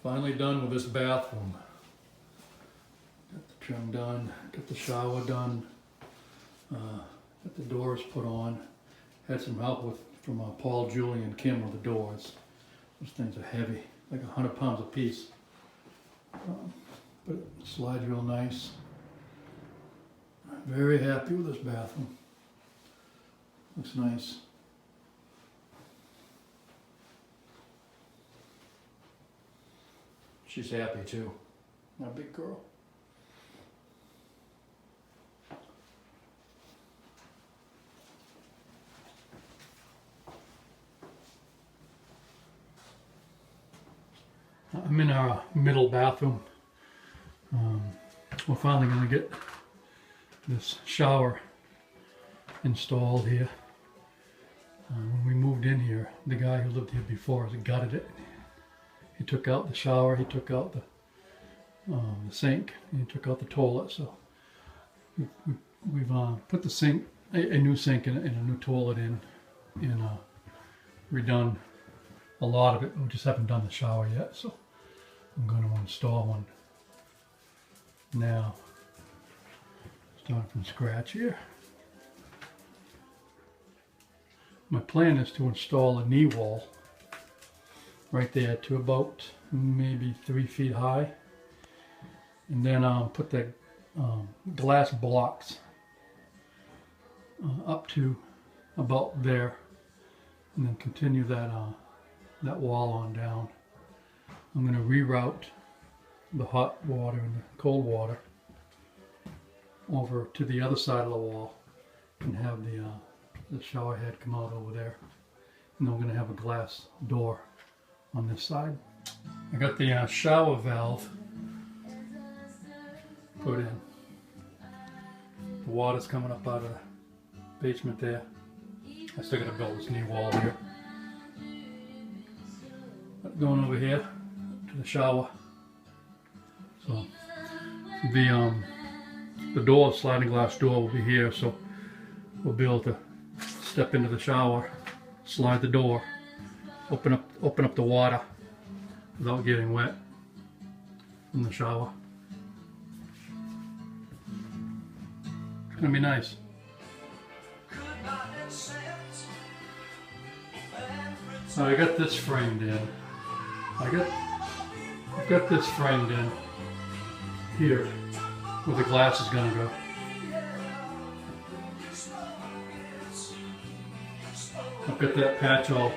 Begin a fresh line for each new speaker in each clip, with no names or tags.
Finally done with this bathroom. Got the trim done, got the shower done, got the doors put on. Had some help from Paul, Julie, and Kim with the doors. Those things are heavy, like 100 pounds a piece. But it slides real nice. I'm very happy with this bathroom. Looks nice. She's happy too, my big girl. I'm in our middle bathroom. We're finally going to get this shower installed here. When we moved in here, the guy who lived here before us gutted it. He took out the shower, he took out the sink, and he took out the toilet. So we've put the sink, a new sink and a new toilet in, and redone a lot of it. We just haven't done the shower yet, so I'm going to install one now. Starting from scratch here. My plan is to install a knee wall right there to about maybe 3 feet high, and then put the glass blocks up to about there, and then continue that that wall on down. I'm going to reroute the hot water and the cold water over to the other side of the wall and have the shower head come out over there. And then we're going to have a glass door on this side. I got the shower valve put in. The water's coming up out of the basement there. I still got to build this knee wall here. Going over here to the shower. So the door, sliding glass door, will be here, so we'll be able to step into the shower, slide the door, open up the water without getting wet from the shower. It's gonna be nice. So I got this framed in. I've got this framed in here where the glass is gonna go. I've got that patch all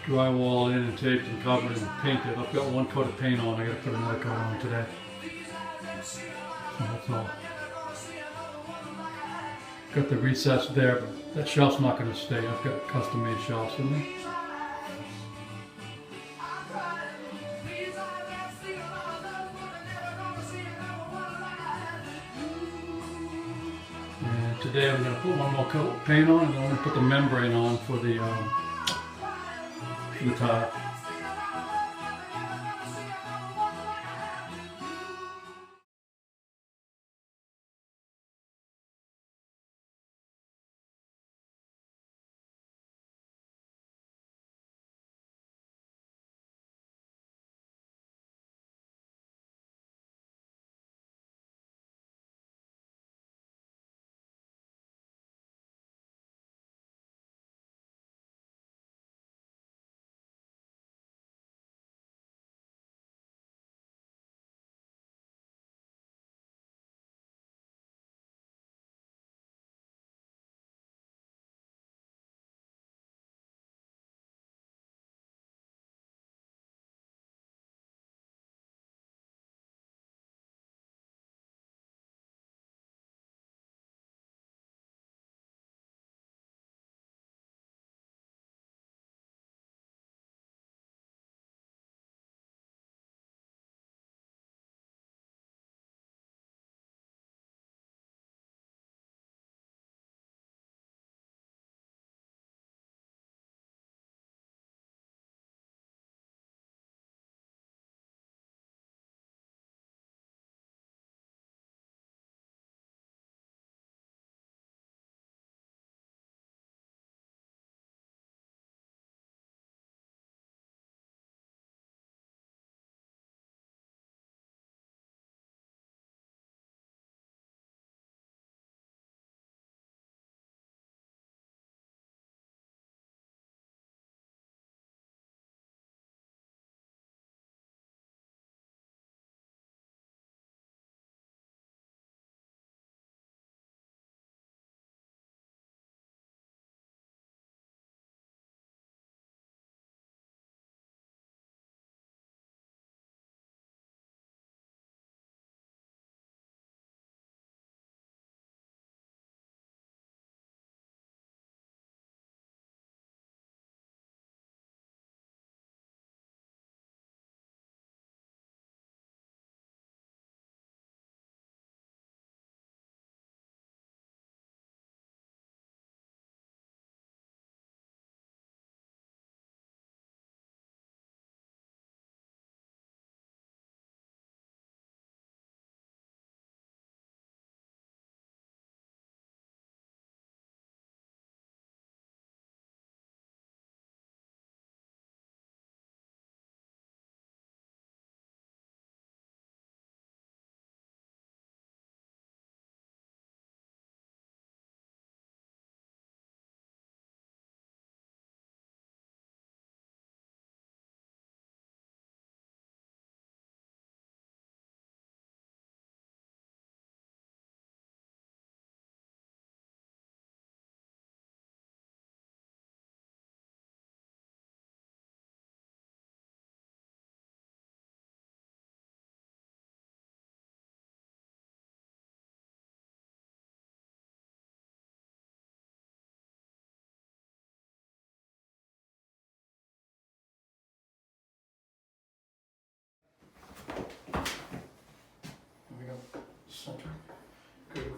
drywall in and taped and covered and painted. I've got one coat of paint on. I gotta put another coat on today. So that's all. Got the recess there, but that shelf's not gonna stay. I've got custom made shelves in there. Today I'm going to put one more coat of paint on, and then I'm going to put the membrane on for the tile.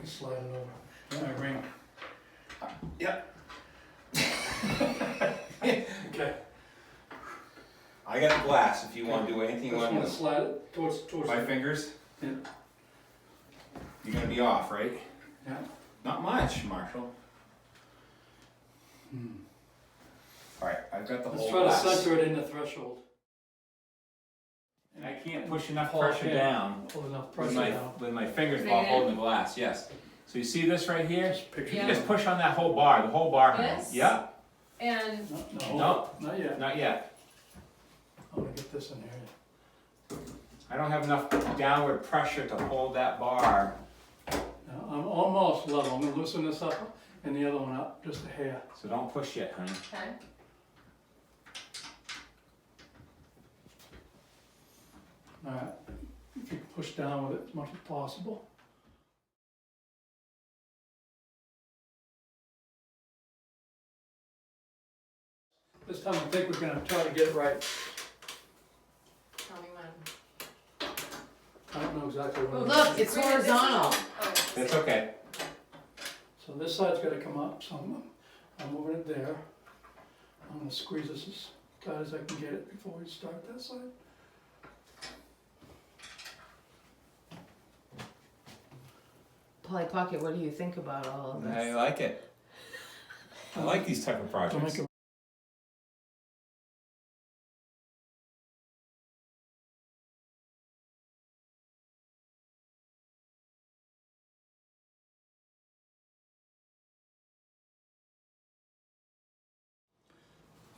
can slide it over. My ring.
Yep.
Okay.
I got the glass if you want to do anything you
Just
want
want
to
to
do.
slide it towards
My
the-
fingers?
Yeah.
You're going to be off, right?
Yeah.
Not much, Marshall. Alright, I've got the
Let's
whole
try to
glass.
center it in the threshold.
And I can't push enough
Hold
pressure
it.
down
Hold enough
with
pressure
my,
down.
with my fingers
Say
while
again?
holding the glass, yes. So you see this right here?
Just picture
Yeah.
it.
Just push on that whole bar, the whole bar.
This?
Yeah,
And
No, not yet.
not yet.
I'm gonna get this in here.
I don't have enough downward pressure to hold that bar.
Now, I'm almost level. I'm gonna loosen this up and the other one up just a hair.
So don't push yet, honey.
okay.
All right. If you can push down with it as much as possible. This time I think we're gonna try to get it right.
Tell me when.
I don't know exactly what.
Oh,
it
look,
is.
it's horizontal. Oh,
That's okay.
So this side's gotta come up, so I'm moving it there. I'm gonna squeeze this as tight as I can get it before we start that side.
Polly Pocket, what do you think about all of
I
this?
like it. I like these type of
Don't make
projects.
it.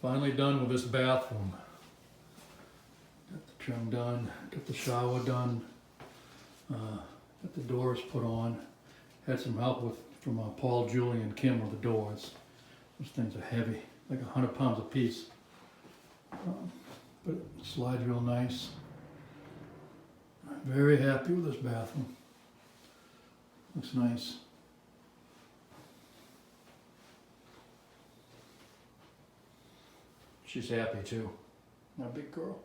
Finally done with this bathroom. Got the trim done, got the shower done, got the doors put on. Had some help from Paul, Julie, and Kim with the doors. Those things are heavy, like 100 pounds a piece. But it slides real nice. I'm very happy with this bathroom. Looks nice. She's happy too. My big girl.